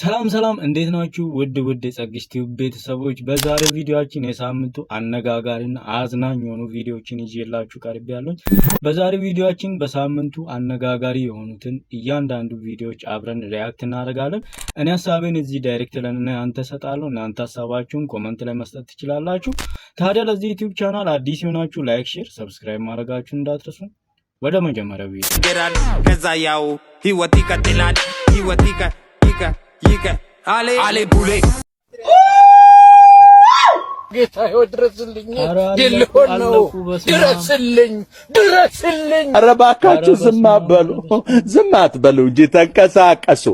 ሰላም እንዴት ናችሁ? ውድ የጸግሽ ቲዩብ ቤተሰቦች በዛሬው ቪዲዮአችን የሳምንቱ አነጋጋሪና አዝናኝ የሆኑ ቪዲዮዎችን ይዤላችሁ ቀርቤያለሁ። በዛሬው ቪዲዮአችን በሳምንቱ አነጋጋሪ የሆኑትን እያንዳንዱ ቪዲዮዎች አብረን ሪያክት እናደርጋለን። እኔ ሐሳቤን እዚህ ዳይሬክት ለእናንተ ሰጣለሁ። እናንተ ሐሳባችሁን ኮሜንት ላይ መስጠት ትችላላችሁ። ታዲያ ለዚህ ዩቲዩብ ቻናል አዲስ የሆናችሁ ላይክ፣ ሼር፣ ሰብስክራይብ ማድረጋችሁን እንዳትረሱ። ወደ መጀመሪያው ቪዲዮ ከዛ ያው ህይወት ይቀጥላል ይቀ አሌ ቡሌ ጌታ ይወድረስልኝ ይልሆን ነው ድረስልኝ። ኧረ እባካችሁ ዝም አትበሉ እንጂ ተንቀሳቀሱ።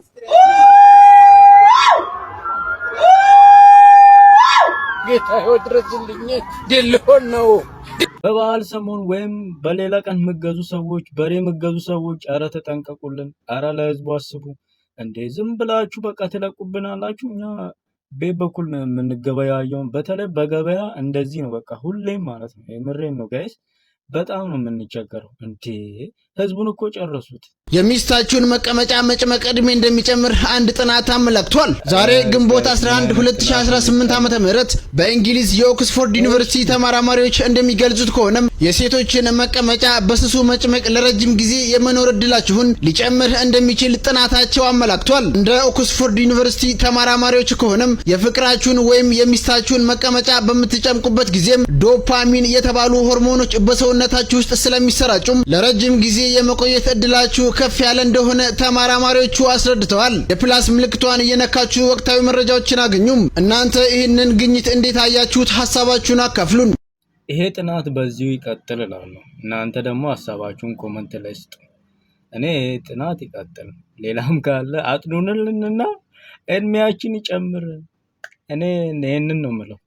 ጌታ ይወድረስልኝ ይልሆን ነው። በበዓል ሰሞን ወይም በሌላ ቀን የምትገዙ ሰዎች፣ በሬ የምትገዙ ሰዎች ኧረ ተጠንቀቁልን። ኧረ ለህዝቡ አስቡ። እንዴ ዝም ብላችሁ በቃ ትለቁብናላችሁ። እኛ ቤት በኩል የምንገበያየው በተለይ በገበያ እንደዚህ ነው። በቃ ሁሌም ማለት ነው። የምሬን ነው ጋይስ፣ በጣም ነው የምንቸገረው። እንዴ ህዝቡን እኮ ጨረሱት። የሚስታችሁን መቀመጫ መጭመቅ እድሜ እንደሚጨምር አንድ ጥናት አመላክቷል። ዛሬ ግንቦት 11 2018 ዓመተ ምህረት በእንግሊዝ የኦክስፎርድ ዩኒቨርሲቲ ተመራማሪዎች እንደሚገልጹት ከሆነም የሴቶችን መቀመጫ በስሱ መጭመቅ ለረጅም ጊዜ የመኖር እድላችሁን ሊጨምር እንደሚችል ጥናታቸው አመላክቷል። እንደ ኦክስፎርድ ዩኒቨርሲቲ ተመራማሪዎች ከሆነም የፍቅራችሁን ወይም የሚስታችሁን መቀመጫ በምትጨምቁበት ጊዜም ዶፓሚን የተባሉ ሆርሞኖች በሰውነታችሁ ውስጥ ስለሚሰራጩም ለረጅም ጊዜ የመቆየት እድላችሁ ከፍ ያለ እንደሆነ ተመራማሪዎቹ አስረድተዋል። የፕላስ ምልክቷን እየነካችሁ ወቅታዊ መረጃዎችን አገኙም። እናንተ ይህንን ግኝት እንዴት አያችሁት? ሐሳባችሁን አካፍሉን። ይሄ ጥናት በዚሁ ይቀጥል እላለሁ። እናንተ ደግሞ ሐሳባችሁን ኮሜንት ላይ ስጡ። እኔ ጥናት ይቀጥል፣ ሌላም ካለ አጥኑንልንና እድሜያችን ይጨምር። እኔ ይሄንን ነው የምለው።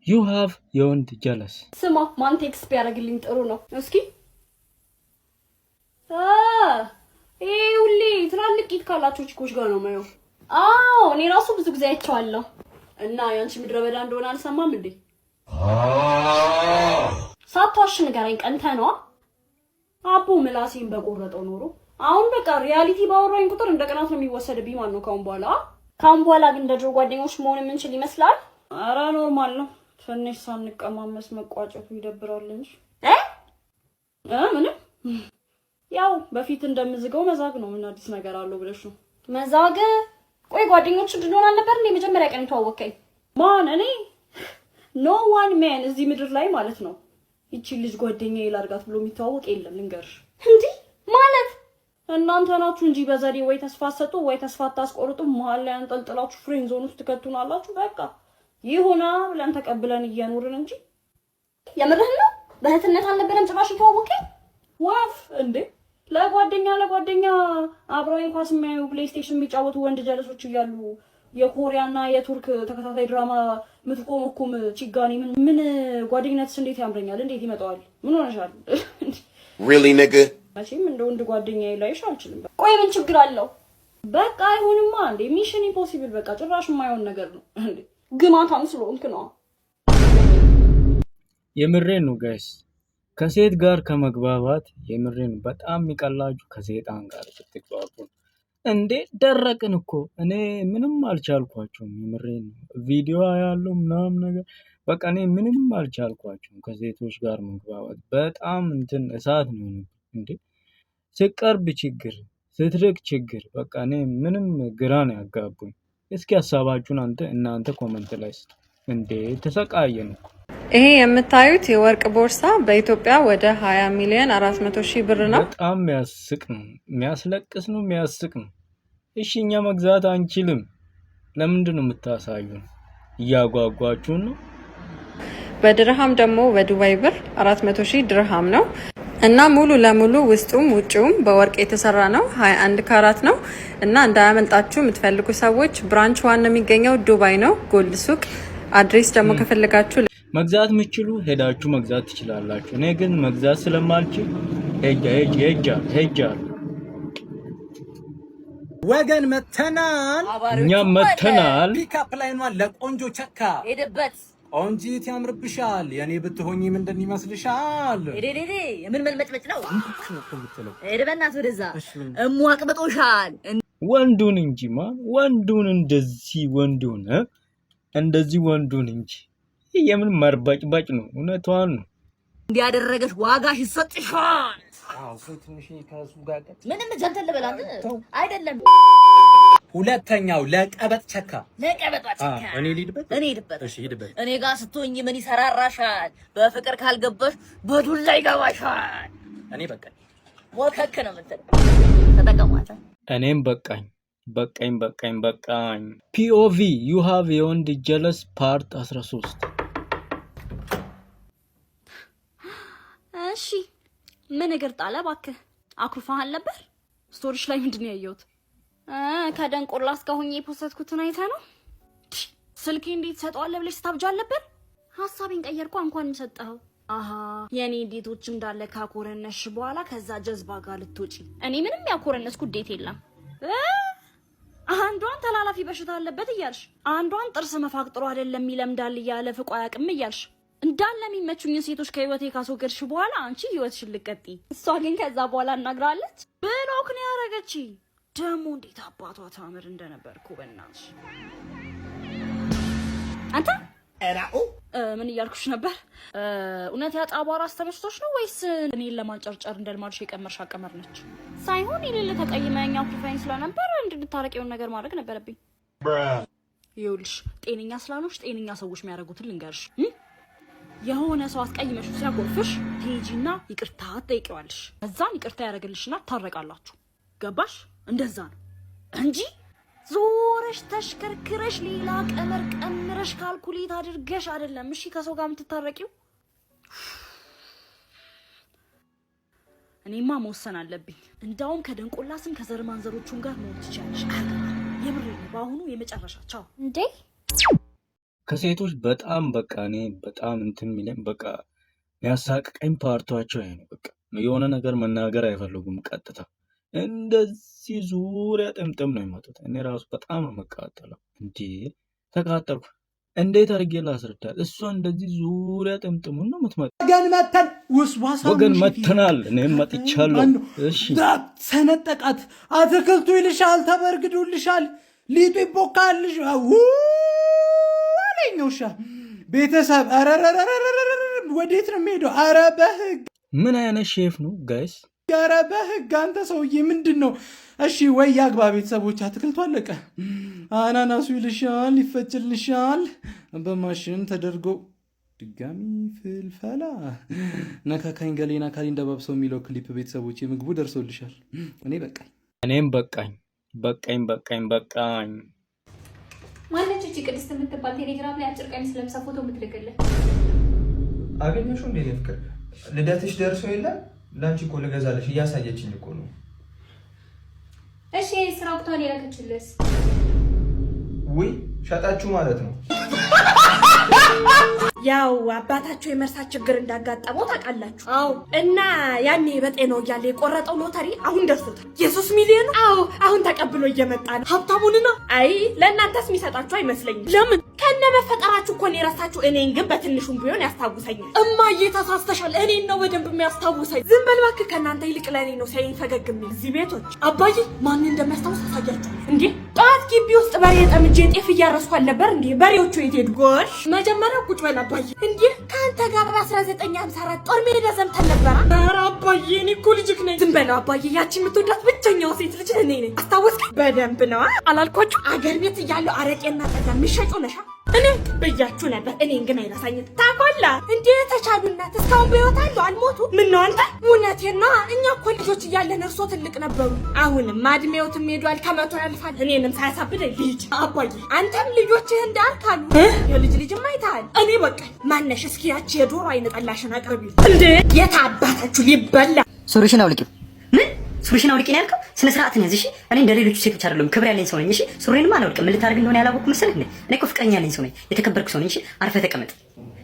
ዩ ሃቭ የወንድ ጀለስ ስማ፣ ማን ቴክስት ቢያደርግልኝ ጥሩ ነው? እስኪ ሁሌ ትላልቅ ቂጥ ካላቸው ቺኮች ጋር ነው የማየው። አዎ እኔ ራሱ ብዙ ጊዜ አይቼዋለሁ። እና ያንቺ ምድረ በዳ እንደሆነ አልሰማም እንዴ? ሳትዋሽ ንገረኝ። ቀንተህ ነዋ። አቦ ምላሴን በቆረጠው ኖሮ አሁን በቃ ሪያሊቲ ባወራኝ ቁጥር እንደ ቅናት ነው የሚወሰድብኝ ማለት ነው። ካሁን በኋላ ግን እንደ ድሮ ጓደኞች መሆን የምንችል ይመስላል? ኧረ ኖርማል ነው። ትንሽ ሳንቀማመስ መቋጨቱ ይደብራል እንጂ ምንም ያው በፊት እንደምዝገው መዛግ ነው። ምን አዲስ ነገር አለው ብለሽ ነው? መዛግ? ቆይ ጓደኞች እንድንሆን አልነበር እንዴ መጀመሪያ ቀን ተዋወቀኝ? ማን? እኔ? ኖ ዋን ማን እዚህ ምድር ላይ ማለት ነው እቺ ልጅ ጓደኛዬ ላርጋት ብሎ የሚተዋወቅ የለም። ልንገርሽ። እንዴ ማለት እናንተ ናችሁ እንጂ በዘዴ ወይ ተስፋ ሰጡ ወይ ተስፋ ታስቆርጡ፣ መሀል ላይ አንጠልጥላችሁ ፍሬንድ ዞን ውስጥ ትከቱናላችሁ። በቃ ይሁና ብለን ተቀብለን እየኖርን እንጂ። የምርህ ነው? በእህትነት አልነበረም ጭራሽ ተዋወቀኝ? ዋፍ እንዴ ለጓደኛ አብረው ኳስ የሚያዩ ፕሌይስቴሽን የሚጫወቱ ወንድ ጀለሶች እያሉ የኮሪያና የቱርክ ተከታታይ ድራማ ምትቆመኩም ቺጋኒ ምን ጓደኝነትስ እንዴት ያምረኛል? እንዴት ይመጣዋል? ምን ሆነሻል? really nigga መቼም እንደ ወንድ ጓደኛዬ ላይሽ አልችልም። ቆይ ምን ችግር አለው? በቃ አይሆንማ እንዴ ሚሽን ኢምፖሲብል። በቃ ጭራሽ የማይሆን ነገር ነው እንዴ። ግማታም ስለሆንክ ነው። የምሬን ነው ጋይስ። ከሴት ጋር ከመግባባት የምሬን በጣም የሚቀላችሁ ከሴጣን ጋር ስትግባቡ እንዴ። ደረቅን እኮ እኔ ምንም አልቻልኳቸውም። የምሬን ነው። ቪዲዮ ያለው ምናምን ነገር በቃ እኔ ምንም አልቻልኳቸውም። ከሴቶች ጋር መግባባት በጣም እሳት ነው እንዴ። ስቀርብ ችግር፣ ስትርቅ ችግር። በቃ እኔ ምንም ግራ ነው ያጋቡኝ። እስኪ ሐሳባችሁን እናንተ ኮሜንት ላይ ስጡ። እንዴ ተሰቃየን እኮ። ይሄ የምታዩት የወርቅ ቦርሳ በኢትዮጵያ ወደ 20 ሚሊዮን 400 ሺህ ብር ነው። በጣም የሚያስቅ ነው፣ የሚያስለቅስ ነው፣ የሚያስቅ ነው። እሺ እኛ መግዛት አንችልም። ለምንድን ነው የምታሳዩን? እያጓጓችሁን ነው። በድርሃም ደግሞ በዱባይ ብር 400 ሺህ ድርሃም ነው እና ሙሉ ለሙሉ ውስጡም ውጪውም በወርቅ የተሰራ ነው። 21 ካራት ነው እና እንዳያመልጣችሁ የምትፈልጉ ሰዎች ብራንች ዋን ነው የሚገኘው ዱባይ ነው፣ ጎልድ ሱቅ። አድሬስ ደግሞ ከፈለጋችሁ መግዛት የምትችሉ ሄዳችሁ መግዛት ትችላላችሁ። እኔ ግን መግዛት ስለማልችል ሄጃ ወገን መተናል። እኛም መተናል። ፒካፕ ላይኗን ለቆንጆ ቸካ ሄደበት ቆንጂት ያምርብሻል። የኔ ብትሆኚ ምንድን ይመስልሻል? ዴዴዴ የምን መልመጭመጭ ነው? እደበናት ወደዛ እሟቅበጦሻል። ወንዱን እንጂ ማን ወንዱን እንደዚህ ወንዱን እንጂ የምን መርባጭባጭ ነው? እውነቷን ነው። እንዲያደረገች ዋጋሽ ይሰጥሻል። ትንሽ ከሱ ጋር ምንም ጀንተል በላን አይደለም። ሁለተኛው ለቀበጥ ቸካ እኔ ልሂድበት። እሺ ሂድበት። እኔ ጋር ስትሆኝ ምን ይሰራራሻል? በፍቅር ካልገባሽ በዱላ ይገባሻል። እኔ በቃኝ ወከክ ነው የምትል ተጠቀሟታ። እኔም በቃኝ። POV you have የወንድ ጀለስ ፓርት 13። እሺ ምን እግር ጣለ እባክህ? አኩርፋሃል ነበር? ስቶሪሽ ላይ ምንድነው ያየሁት? ከደንቆላ እስካሁን የፖስተትኩትን አይተህ ነው? ስልኬ እንዴት ሰጠዋለህ ብለሽ ታብጃል ነበር? ሐሳቤን ቀየርኩ እንኳን ሰጠኸው። አሃ የኔ ዴቶች እንዳለ ካኮረነሽ በኋላ ከዛ ጀዝባ ጋር ልትወጪ። እኔ ምንም ያኮረነስኩ ዴት የለም። አንዷን ተላላፊ በሽታ አለበት እያልሽ፣ አንዷን ጥርስ መፋቅ ጥሩ አይደለም ይለምዳል እያለ ፍቆ አያውቅም እያልሽ እንዳለ የሚመቹኝ ሴቶች ከህይወቴ ካስወገድሽ በኋላ አንቺ ህይወትሽን ልትቀጥይ። እሷ ግን ከዛ በኋላ እናግራለች ብሎክ ነው ያረገች። ደሞ እንዴት አባቷ ታምር እንደነበርኩ በእናትሽ። አንተ ምን እያልኩሽ ነበር? እውነት ያጣባራ አስተመሽቶሽ ነው ወይስ እኔን ለማንጨርጨር እንደልማድሽ የቀመርሽ አቀመር ነች? ሳይሆን የሌለ ተቀይመኛው ፕሮፋይል ስለነበር እንድታረቂውን ነገር ማድረግ ነበረብኝ። ይኸውልሽ ጤነኛ ስላልሆንሽ ጤነኛ ሰዎች የሚያደርጉትን ልንገርሽ። የሆነ ሰው አስቀይመሽ ሲያጎርፍሽ ቴጂና ይቅርታ ትጠይቂዋለሽ። ከዛን ይቅርታ ያደርግልሽና ታረቃላችሁ። ገባሽ? እንደዛ ነው እንጂ ዞረሽ ተሽከርክረሽ ሌላ ቀመር ቀምረሽ ካልኩሌት አድርገሽ አይደለም እሺ ከሰው ጋር የምትታረቂው። እኔማ መወሰን አለብኝ። እንዳውም ከደንቆላ ስም ከዘር ማንዘሮቹም ጋር መሆን ትችያለሽ። የምሬ ነው። በአሁኑ የመጨረሻ ቻው። እንዴ ከሴቶች በጣም በቃ እኔ በጣም እንትን የሚለኝ በቃ የሚያሳቅቀኝ ፓርቷቸው ይሄ ነው። በቃ የሆነ ነገር መናገር አይፈልጉም። ቀጥታ እንደዚህ ዙሪያ ጥምጥም ነው የሚመጡት። እኔ ራሱ በጣም ነው መቃጠለው። እንዴ ተቃጠልኩ። እንዴት አድርጌ ላስረዳት? እሷ እንደዚህ ዙሪያ ጥምጥሙን ነው የምትመጣው። ወገን መተናል። እኔም መጥቻለሁ። እሺ ሰነጠቃት። አትክልቱ ይልሻል፣ ተበርግዶልሻል፣ ሊጡ ይቦካልሽ። አለኝውሻ ቤተሰብ ወዴት ነው የሚሄደው? ኧረ በህግ ምን አይነት ሼፍ ነው ጋይስ? ኧረ በህግ አንተ ሰውዬ ምንድን ነው? እሺ ወይ ያግባ ቤተሰቦች። አትክልቱ አለቀ። አናናሱ ይልሻል፣ ይፈጭልሻል፣ በማሽን ተደርጎ ድጋሚ ፍልፈላ ነካካኝ ገሌና ካሊ እንደባብሰው የሚለው ክሊፕ ቤተሰቦች ምግቡ ደርሶልሻል። እኔ በቃኝ። እኔም በቃኝ። ማለች እቺ ቅድስት የምትባል ቴሌግራም ላይ አጭር ቀሚስ ለብሳ ፎቶ የምትልክልህ አገኘሽው እንዴ? ፍቅር ልደትሽ ደርሶ የለ ላንቺ እኮ ልገዛለሽ እያሳየችኝ እኮ ነው። እሺ ስራ ወቅቷን የላከችልስ? ውይ ሸጣችሁ ማለት ነው። ያው አባታቸው የመርሳት ችግር እንዳጋጠመው ታውቃላችሁ። አዎ እና ያኔ በጤናው እያለ የቆረጠው ሎተሪ አሁን ደርሶታል። የ3 ሚሊዮን። አዎ አሁን ተቀብሎ እየመጣ ነው። ሀብታሙንና አይ ለእናንተስ የሚሰጣችሁ አይመስለኝም። ለምን ከነ መፈጠራችሁ እኮ ነው የረሳችሁ። እኔን ግን በትንሹም ቢሆን ያስታውሰኛል። እማዬ ተሳስተሻል። እኔን ነው በደንብ የሚያስታውሰኝ። ዝም በል እባክህ። ከእናንተ ይልቅ ለእኔ ነው ሳይኝ ፈገግ የሚል እዚህ ቤቶች። አባዬ ማን እንደሚያስታውስ አሳያችሁ እንዴ። ጠዋት ግቢ ውስጥ በሬ ጠምጄ ጤፍ እያረስኩ አልነበር እንዴ? በሬዎቹ የት ሄዱ? ጎሽ መጀመሪያ ቁጭ በል አባዬ። እንዴ ከአንተ ጋር በ1954 ጦር ሜዳ ዘምተን ነበር። ኧረ አባዬ እኔ እኮ ልጅክ ነኝ። ዝም በል አባዬ። ያቺ የምትወዳት ብቸኛው ሴት ልጅ እኔ ነኝ። አስታወስክ? በደንብ ነው አላልኳችሁ? አገር ቤት እያለሁ አረቄና ጠላ የሚሸጩ ነሻ እኔ ብያችሁ ነበር። እኔን ግን አይረሳኝም። ታቆላ እንዴ ተቻሉነት እስካሁን በሕይወት አሉ አልሞቱ። ምን ነው አንተ? እውነቴን ነው። እኛ እኮ ልጆች እያለን እርሶ ትልቅ ነበሩ። አሁንም እድሜዎትም ሄዷል፣ ከመቶ ያልፋል። እኔንም ሳያሳብደኝ ልጅ አባዬ። አንተም ልጆችህ እንዳርካሉ የልጅ ልጅም አይተሃል። እኔ በቃ ማነሽ እስኪ ያቺ የዶሮ አይነ ጠላሽን አቅርቢ። እንዴ የት አባታችሁ ሊበላ። ሱሪሽን አውልቂው። ምን ሱሪሽን አውልቂ ነው ያልከው? ስነ ስርዓት ነው። እሺ እኔ እንደ ሌሎቹ ሴቶች አይደለም፣ ክብር ያለኝ ሰው ነኝ። እሺ ሱሪንም አላውልቅም። ምን ልታደርግ እንደሆነ ያላወቅኩ መሰለህ? እኔ እኮ ፍቅረኛ ያለኝ ሰው ነኝ፣ የተከበርኩ ሰው ነኝ። እሺ አርፈህ ተቀመጥ።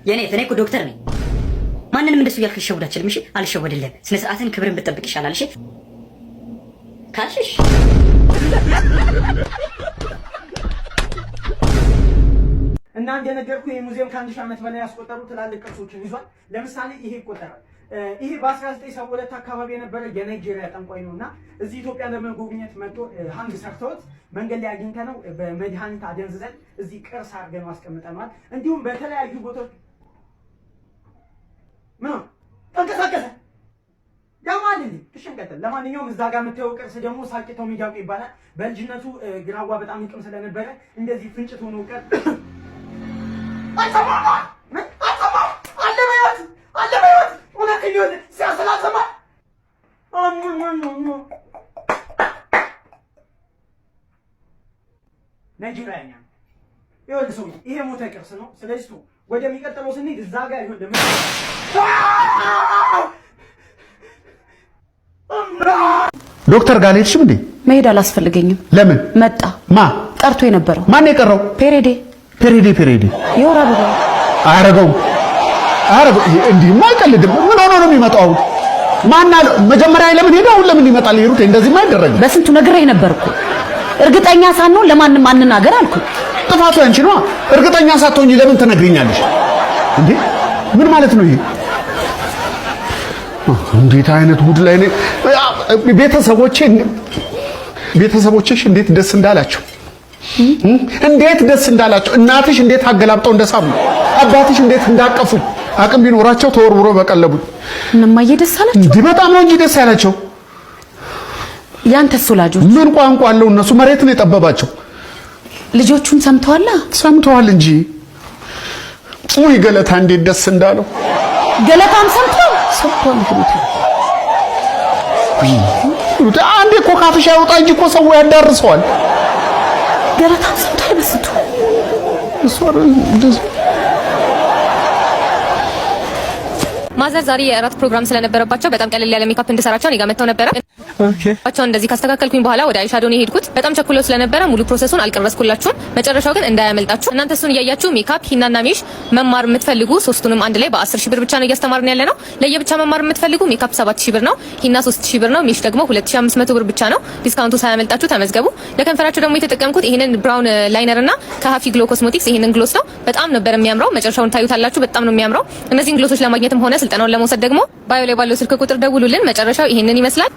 እኔ እኮ ዶክተር ነኝ። ማንንም እንደሱ እያልክ ልሸውድ አልችልም። እሺ አልሸወድልህም። ስነ ስርዓትን ክብርን ብትጠብቅ ይሻላል። እሺ ካልሽሽ እና እንደነገርኩህ ይሄ ሙዚየም ከ1000 ዓመት በላይ ያስቆጠሩ ትላልቅ ቅርሶችን ይዟል። ለምሳሌ ይሄ ይቆጠራል። ይሄ በ1972 አካባቢ የነበረ የናይጄሪያ ጠንቋይ ነውና እዚህ ኢትዮጵያ ለመጎብኘት መጥቶ ሃንግ ሰርተውት መንገድ ላይ አግኝተነው በመድኃኒት አደንዝዘን እዚህ ቅርስ አድርገን አስቀምጠናል። እንዲሁም በተለያዩ ቦታዎች ምን ተንቀሳቀሰ ያማልኝ ተሸንቀተ። ለማንኛውም እዛ ጋር የምታየው ቅርስ ደግሞ ሳቂታው ሚዳቁ ይባላል። በልጅነቱ ግራዋ በጣም ይቅም ስለነበረ እንደዚህ ፍንጭት ሆኖ ቀር አለበያት እውነት ይሁን ሲያሰላሰማ ናይጄሪያኛ ይኸውልህ ሰው ይሄ ሞተ ቅርስ ነው። ስለዚህ ወደሚቀጥለው ስንሄድ እዛ ጋር ይሁን ደግሞ ዶክተር ጋር ልሄድሽም እንዴ? መሄድ አላስፈልገኝም። ለምን መጣ? ማ ቀርቶ የነበረው ማን የቀረው? ፔሬዴ የወር አበባ አያረገውም። እንዲህማ አይቀልድም። ምን ሆኖ ነው የሚመጣው? ማን አለ? መጀመሪያ ለምን ሄደ? አሁን ለምን ይመጣል? ይሩት እንደዚህማ አይደረግም። በስንቱ ነግሬህ ነበርኩ። እርግጠኛ ሳንሆን ለማንም አንናገር አልኩ። ጥፋቱ ያንቺ ነው። እርግጠኛ ሳትሆኚ ለምን ትነግሪኛለሽ እንዴ? ምን ማለት ነው ይሄ? እንዴት አይነት ጉድ ላይ ነው? ቤተሰቦችሽ እንዴት ደስ እንዳላቸው እንዴት ደስ እንዳላቸው። እናትሽ እንዴት አገላብጠው እንደሳሙ፣ አባትሽ እንዴት እንዳቀፉ፣ አቅም ቢኖራቸው ተወርውሮ በቀለቡ። እነማዬ ደስ አላቸው እንዴ? በጣም ነው እንጂ ደስ ያላቸው። ያንተስ ወላጆች ምን ቋንቋ አለው? እነሱ መሬት ነው የጠበባቸው። ልጆቹም ሰምተዋል እንጂ ውይ ገለታ እንዴት ደስ እንዳለው። ገለታም ሰምቷል። አንዴ እኮ ካፍሽ ያወጣ እንጂ እኮ ሰው ያዳርሰዋል። ገለታም ሰምቷል። በስንቱ ማዘር ዛሬ የእራት ፕሮግራም ስለነበረባቸው በጣም ቀለል ያለ ሜካፕ እንድሰራቸው እኔ ጋር መጥተው ነበረ። አቻው እንደዚህ ካስተካከልኩኝ በኋላ ወደ አይሻዶ ነው የሄድኩት። በጣም ቸኩለው ስለነበረ ሙሉ ፕሮሰሱን አልቀረስኩላችሁም። መጨረሻው ግን እንዳያመልጣችሁ። እናንተ እሱን እያያችሁ ሜካፕ፣ ሂናና ሜሽ መማር የምትፈልጉ ሶስቱንም አንድ ላይ በ10,000 ብር ብቻ ነው እያስተማርን ያለ ነው። ለየብቻ መማር የምትፈልጉ ሜካፕ 7,000 ብር ነው፣ ሂና 3,000 ብር ነው፣ ሜሽ ደግሞ 2,500 ብር ብቻ ነው። ዲስካውንቱ ሳያመልጣችሁ ተመዝገቡ። ለከንፈራችሁ ደግሞ የተጠቀምኩት ይሄንን ብራውን ላይነር እና ከሀፊ ግሎ ኮስሞቲክስ ይሄንን ግሎስ ነው። በጣም ነበር የሚያምረው። መጨረሻውን ታዩታላችሁ። በጣም ነው የሚያምረው። እነዚህን ግሎሶች ለማግኘትም ሆነ ስልጠናውን ለመውሰድ ደግሞ ባዮ ላይ ባለው ስልክ ቁጥር ደውሉልን። መጨረሻው ይሄንን ይመስላል።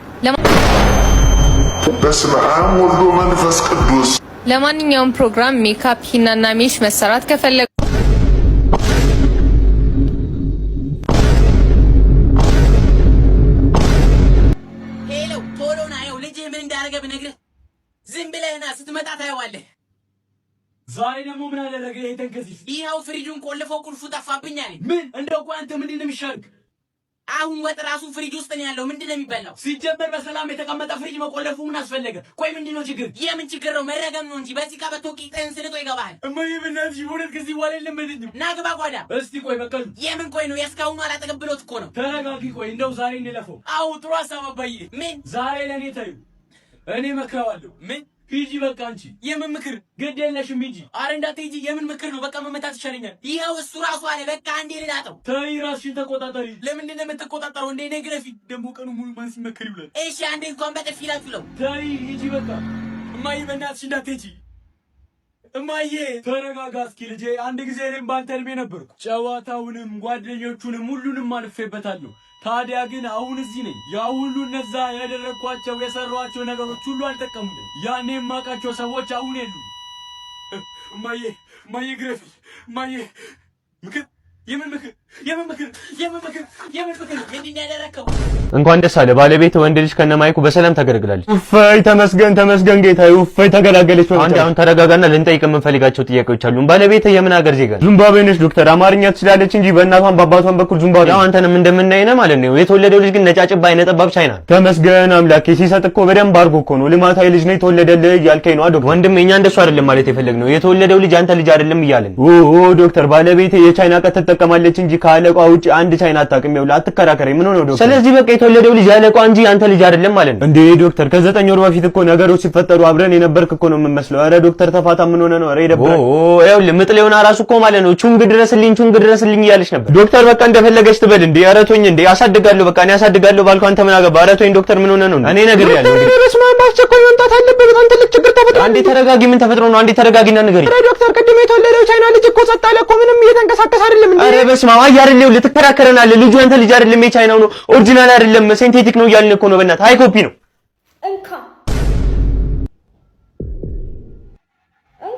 በስመ አብ ወልድ ወመንፈስ ቅዱስ። ለማንኛውም ፕሮግራም ሜካፕ፣ ሂናና ሜሽ መሰራት ከፈለጉ ሄሎ ቶሎ ና። ይኸው ልጅህ ምን እንዳደረገ ብነግርህ ዝም ብለህ ና። ስትመጣ ታየዋለህ። ዛሬ ደግሞ ምን አደረገ ይሄ ተንከሲስ? ይኸው ፍሪጁን ቆልፈው ቁልፉ ጠፋብኝ አለኝ። ምን እንደው ቆይ አንተ ምንድን ነው የሚሻልክ? አሁን ወጥ ራሱ ፍሪጅ ውስጥ ነው ያለው። ምንድን ነው የሚበላው? ሲጀመር በሰላም የተቀመጠ ፍሪጅ መቆለፉ ምን አስፈለገ? ቆይ ምንድን ነው ችግር? የምን ችግር ነው? መረገም ነው እንጂ በዚህ ቀበቶ ቂጥህን ስልጦ ይገባሃል። እማዬ በእናትሽ በእውነት ከዚህ በኋላ የለመደኝም። ና ግባ ጓዳ። እስቲ ቆይ በቀሉ የምን ቆይ ነው? የእስካሁኑ አላጠገብሎት እኮ ነው። ተረጋጊ። ቆይ እንደው ዛሬ እንለፈው። አዎ ጥሩ ሀሳብ አባዬ። ምን ዛሬ ለእኔ ታዩ እኔ መክረዋለሁ። ምን ሂጂ በቃ አንቺ። የምን ምክር? ግድ የለሽም ሂጂ። ኧረ እንዳትሄጂ። የምን ምክር ነው? በቃ መመታት ይሻለኛል። ይኸው እሱ ራሱ አለ። በቃ አንዴ ልላጠው። ተይ ራስሽን ተቆጣጠሪ። ለምንድን ነው የምትቆጣጠረው? እንደ እኔ ግረፊ። ደግሞ ቀኑ ሙሉ ማን ሲመክር ይውላል? እሺ አንዴ እንኳን በጥፊ ላፍለው። ተይ ሂጂ በቃ። እማዬ በእናትሽ እንዳትሄጂ። እማዬ ተረጋጋ እስኪ ልጄ። አንድ ጊዜ እኔም ባንተ እድሜ ነበርኩ። ጨዋታውንም ጓደኞቹንም ሁሉንም አልፌበታለሁ። ታዲያ ግን አሁን እዚህ ነኝ። ያ ሁሉ እነዛ ያደረግኳቸው የሰሯቸው ነገሮች ሁሉ አልጠቀሙኝም። ያኔ የማውቃቸው ሰዎች አሁን የሉም። እማዬ ግረፊ። እማዬ ምክር? የምን ምክር? የምን ምክር? የምን ምክር? የምን ምክር? ምንድን ያደረከው? እንኳን ደስ አለ። ባለቤት ወንድ ልጅ ከነማይኩ በሰላም ተገላግላለች። እፈይ ተመስገን ጌታዬ፣ እፈይ ተገላገለች። አንዴ አሁን ተረጋጋና ልንጠይቅ የምንፈልጋቸው ጥያቄዎች አሉ። ባለቤት የምን ሀገር ዜጋ? ዚምባብዌ ነች ዶክተር። አማርኛ ትችላለች እንጂ በእናቷም በአባቷም በኩል ዚምባብዌ። ያው አንተንም እንደምናይነ ማለት ነው። የተወለደው ልጅ ግን ነጫጭባ አይነ ጠባብ ቻይና። ተመስገን አምላኬ። ሲሰጥ እኮ በደንብ አድርጎ እኮ ነው። ልማታዊ ልጅ ነው የተወለደልህ እያልከኝ ነው ዶክተር? ወንድም እኛ እንደሱ አይደለም ማለት የፈለግነው። የተወለደው ልጅ አንተ ልጅ አይደለም እያለን። ኦ ዶክተር፣ ባለቤቴ የቻይና ቀጥ ትጠቀማለች እንጂ ከአለቋ ውጪ አንድ ቻይና አታውቅም። ይኸውልህ አትከራከረኝ። ምን ሆነ ዶክተር? ስለዚህ በቃ የተወለደው ልጅ ያለቋ እንጂ አንተ ልጅ አይደለም ማለት ነው እንዴ ዶክተር? ከ9 ወር በፊት እኮ ነገሮች ሲፈጠሩ አብረን የነበርክ እኮ ነው የምመስለው። ኧረ ዶክተር ተፋታ። ምን ሆነ ነው? ኧረ ይደብራል። ይኸውልህ ምጥ ሊሆን ራሱ እኮ ማለት ነው ቹንግ ድረስልኝ እያለች ነበር ዶክተር። በቃ እንደፈለገች ትበል እንዴ። ኧረ ተወኝ እንዴ። አሳድጋለሁ በቃ እኔ አሳድጋለሁ ባልኩ አንተ ምን አገባ? ኧረ ተወኝ ዶክተር። ምን ሆነ ነው? እኔ ነግሬያለሁ። በስመ አብ በአስቸኳይ መምጣት አለበት። በጣም ትልቅ ችግር ተፈጥሮ። አንዴ ተረጋጊ። ምን ተፈጥሮ ነው? አንዴ ተረጋጊና ንገሪኝ። ኧረ ዶክተር ቅድም የተወለደው ቻይና ልጅ እኮ ጸጥ አለ እኮ ምንም እየተንቀሳቀስ አይደለም እንዴ። ኧረ በስመ አብ አይደለም ልትከራከረናለህ። ልጁ አንተ ልጅ አይደለም የቻይናው ነው ኦሪጂናል አይደለም ሲንቴቲክ ነው እያልን እኮ ነው። በእናትህ ሃይ ኮፒ ነው። እንካ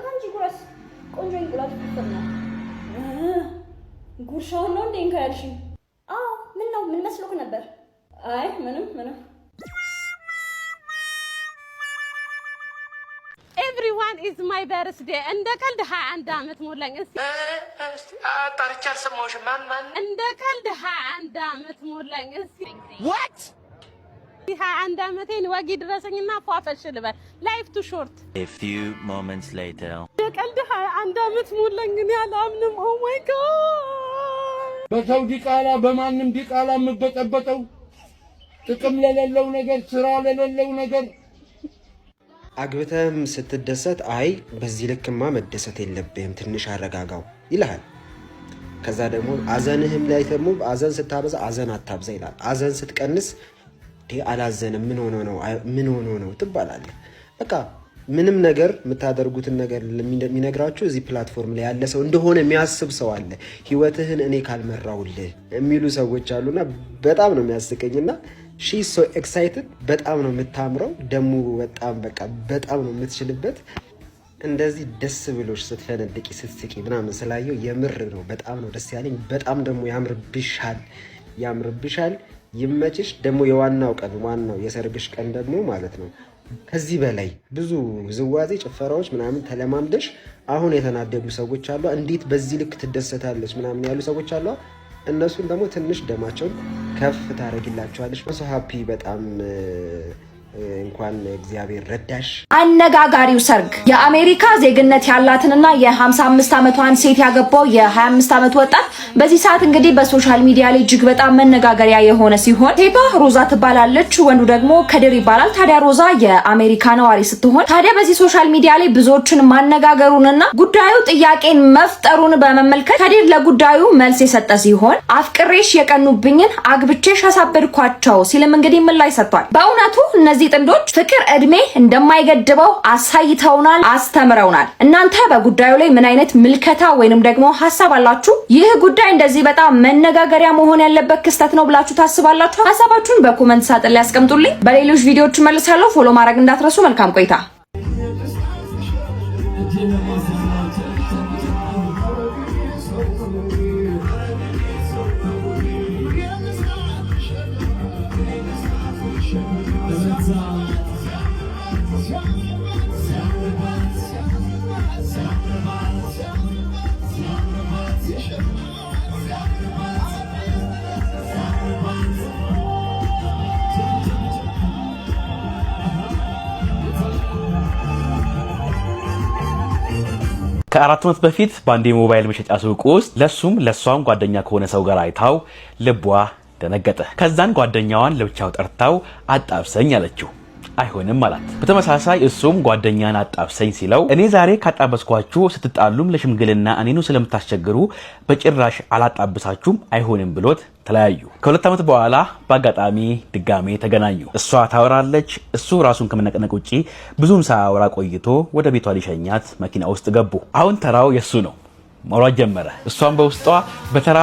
እንጂ ጉረስ ቆንጆ እንቁላል ፍርፍር ነው። ጉርሻውን ነው እንዴ እንካ ያልሽኝ? አዎ ምን ነው ምን መስሎክ ነበር? አይ ምንም Everyone is my birthday. እንደ ቀልድ 21 አመት ሞላኝ። እስቲ አጣርቻ አልሰማሁሽም። ማን እንደ ቀልድ 21 አመት ሞላኝ። እስቲ what 21 አመቴን ወጊ ድረሰኝና ፏፈሽ ልበል። ላይፍ ቱ ሾርት. A few moments later. እንደ ቀልድ 21 አመት ሞላኝ። እኔ አላምንም። ኦ ማይ ጋድ በሰው ዲቃላ በማንም ዲቃላ የምበጠበጠው ጥቅም ለሌለው ነገር ስራ ለሌለው ነገር አግብተህም ስትደሰት አይ በዚህ ልክማ መደሰት የለብህም ትንሽ አረጋጋው ይልሃል። ከዛ ደግሞ አዘንህም ላይ ደግሞ አዘን ስታበዛ አዘን አታብዛ ይላል። አዘን ስትቀንስ አላዘንም ምን ሆኖ ነው ትባላለህ። በቃ ምንም ነገር የምታደርጉትን ነገር የሚነግራችሁ እዚህ ፕላትፎርም ላይ ያለ ሰው እንደሆነ የሚያስብ ሰው አለ። ህይወትህን እኔ ካልመራውልህ የሚሉ ሰዎች አሉና በጣም ነው የሚያስቀኝና ሺ ሶ ኤክሳይትድ በጣም ነው የምታምረው። ደሙ በጣም ነው የምትችልበት። እንደዚህ ደስ ብሎሽ ስትፈነድቂ ስትስቂ ምናምን ስላየው የምር ነው በጣም ነው ደስ ያለኝ። በጣም ደግሞ ያምርብሻል። ይመችሽ። ደግሞ የዋናው ቀን ዋናው የሰርግሽ ቀን ደግሞ ማለት ነው ከዚህ በላይ ብዙ ዝዋዜ ጭፈራዎች ምናምን ተለማምደሽ አሁን የተናደዱ ሰዎች አሉ። እንዴት በዚህ ልክ ትደሰታለች ምናምን ያሉ ሰዎች አሉ። እነሱን ደግሞ ትንሽ ደማቸውን ከፍ ታረግላቸዋለች። ሶ ሃፒ በጣም እንኳን እግዚአብሔር ረዳሽ። አነጋጋሪው ሰርግ የአሜሪካ ዜግነት ያላትንና የ55 ዓመቷን ሴት ያገባው የ25 ዓመት ወጣት በዚህ ሰዓት እንግዲህ በሶሻል ሚዲያ ላይ እጅግ በጣም መነጋገሪያ የሆነ ሲሆን ሴቷ ሮዛ ትባላለች፣ ወንዱ ደግሞ ከድር ይባላል። ታዲያ ሮዛ የአሜሪካ ነዋሪ ስትሆን ታዲያ በዚህ ሶሻል ሚዲያ ላይ ብዙዎችን ማነጋገሩንና ጉዳዩ ጥያቄን መፍጠሩን በመመልከት ከድር ለጉዳዩ መልስ የሰጠ ሲሆን አፍቅሬሽ የቀኑብኝን አግብቼሽ አሳበድኳቸው ሲልም እንግዲህ ምላሽ ሰጥቷል። በእውነቱ እነዚህ ጥንዶች ፍቅር እድሜ እንደማይገድበው አሳይተውናል፣ አስተምረውናል። እናንተ በጉዳዩ ላይ ምን አይነት ምልከታ ወይንም ደግሞ ሐሳብ አላችሁ? ይህ ጉዳይ እንደዚህ በጣም መነጋገሪያ መሆን ያለበት ክስተት ነው ብላችሁ ታስባላችሁ? ሐሳባችሁን በኮሜንት ሳጥን ላይ አስቀምጡልኝ። በሌሎች ቪዲዮዎች መልሳለሁ። ፎሎ ማድረግ እንዳትረሱ። መልካም ቆይታ። ከ4 ዓመት በፊት በአንድ የሞባይል መሸጫ ሱቅ ውስጥ ለሷም ጓደኛ ከሆነ ሰው ጋር አይታው ልቧ ደነገጠ። ከዛን ጓደኛዋን ለብቻው ጠርታው አጣብሰኝ አለችው። አይሆንም አላት። በተመሳሳይ እሱም ጓደኛን አጣብሰኝ ሲለው እኔ ዛሬ ካጣበስኳችሁ ስትጣሉም ለሽምግልና እኔኑ ስለምታስቸግሩ በጭራሽ አላጣብሳችሁም አይሆንም ብሎት ተለያዩ። ከ2 ዓመት በኋላ በአጋጣሚ ድጋሜ ተገናኙ። እሷ ታወራለች፣ እሱ ራሱን ከመነቀነቅ ውጪ ብዙም ሳያወራ ቆይቶ ወደ ቤቷ ሊሸኛት መኪና ውስጥ ገቡ። አሁን ተራው የሱ ነው። ማውራት ጀመረ። እሷም በውስጧ በተራ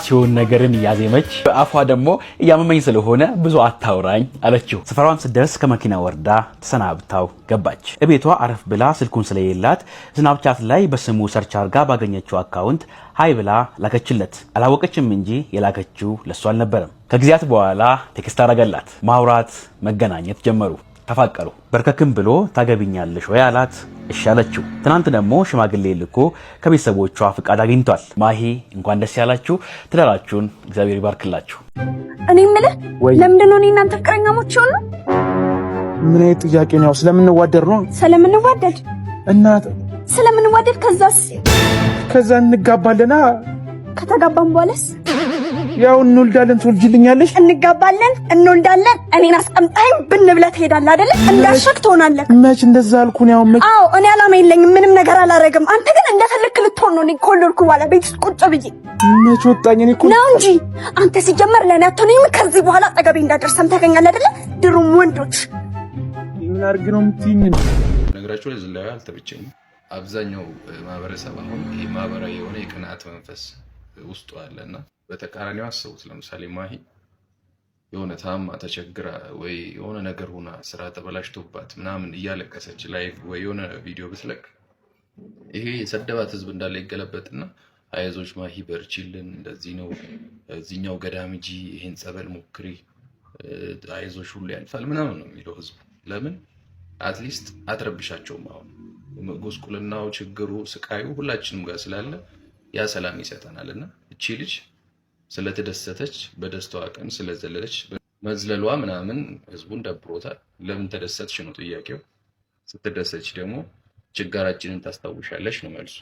ሲሆን ነገርን እያዜመች በአፏ ደግሞ እያመመኝ ስለሆነ ብዙ አታውራኝ አለችው። ሰፈሯን ስትደርስ ከመኪና ወርዳ ተሰናብታው ገባች። እቤቷ አረፍ ብላ ስልኩን ስለሌላት ስናፕቻት ላይ በስሙ ሰርች አርጋ ባገኘችው አካውንት ሃይ ብላ ላከችለት። አላወቀችም እንጂ የላከችው ለሷ አልነበረም። ከጊዜያት በኋላ ቴክስት አረገላት። ማውራት መገናኘት ጀመሩ። ተፋቀሩ። በርከክም ብሎ ታገቢኛለሽ ወይ አላት። እሺ አለችው። ትናንት ደግሞ ሽማግሌ ልኮ ከቤተሰቦቿ ፍቃድ አግኝቷል። ማሂ እንኳን ደስ ያላችሁ፣ ትዳራችሁን እግዚአብሔር ይባርክላችሁ። እኔ የምልህ ለምንድን ነው እናንተ ፍቅረኛሞች ሆኑ? ምን አይነት ጥያቄ ነው? ስለምንዋደድ ነው። ስለምንዋደድ ከዛ እንጋባለና ከተጋባን በኋላስ ያው እንወልዳለን። ትወልጂልኛለሽ? እንጋባለን፣ እንወልዳለን። እኔን አስቀምጣኝ ብን ብለህ ትሄዳለህ አይደለ? እንዳሸክ ትሆናለህ። መች እንደዛ አልኩኝ? ያው አዎ፣ እኔ አላማ የለኝም፣ ምንም ነገር አላረግም። አንተ ግን እንደፈለክ ልትሆን ነው። እኔ ከወለድኩ በኋላ ቤት ውስጥ ቁጭ ብዬ መች ወጣኝ? እኔ እኮ ነው እንጂ አንተ ሲጀመር ለኔ አትሆንም። ከዚህ በኋላ አጠገቤ እንዳደርሰም ታገኛለህ አይደለ? ድሩም ወንዶች ምን አድርግ ነው የምትይኝ? ነገራችሁ ላይ ዝላዩ አልተመቸኝም። አብዛኛው ማህበረሰብ አሁን ይሄ ማህበራዊ የሆነ የቅንዓት መንፈስ ውስጡ አለና በተቃራኒው አስቡት። ለምሳሌ ማሂ የሆነ ታማ ተቸግራ ወይ የሆነ ነገር ሆና ስራ ተበላሽቶባት ምናምን እያለቀሰች ላይቭ ወይ የሆነ ቪዲዮ ብትለቅ ይሄ የሰደባት ህዝብ እንዳለ ይገለበጥና አይዞሽ ማሂ በርቺልን፣ እንደዚህ ነው፣ እዚህኛው ገዳም ሂጂ፣ ይሄን ጸበል ሞክሪ፣ አይዞሽ ሁሉ ያልፋል ምናምን ነው የሚለው ህዝቡ። ለምን አትሊስት አትረብሻቸውም። አሁን ጉስቁልናው፣ ችግሩ፣ ስቃዩ ሁላችንም ጋር ስላለ ያ ሰላም ይሰጠናል። እና እቺ ልጅ ስለተደሰተች በደስታዋ ቀን ስለዘለለች መዝለሏ ምናምን ህዝቡን ደብሮታል። ለምን ተደሰትሽ ነው ጥያቄው። ስትደሰች ደግሞ ችጋራችንን ታስታውሻለች ነው መልሱ።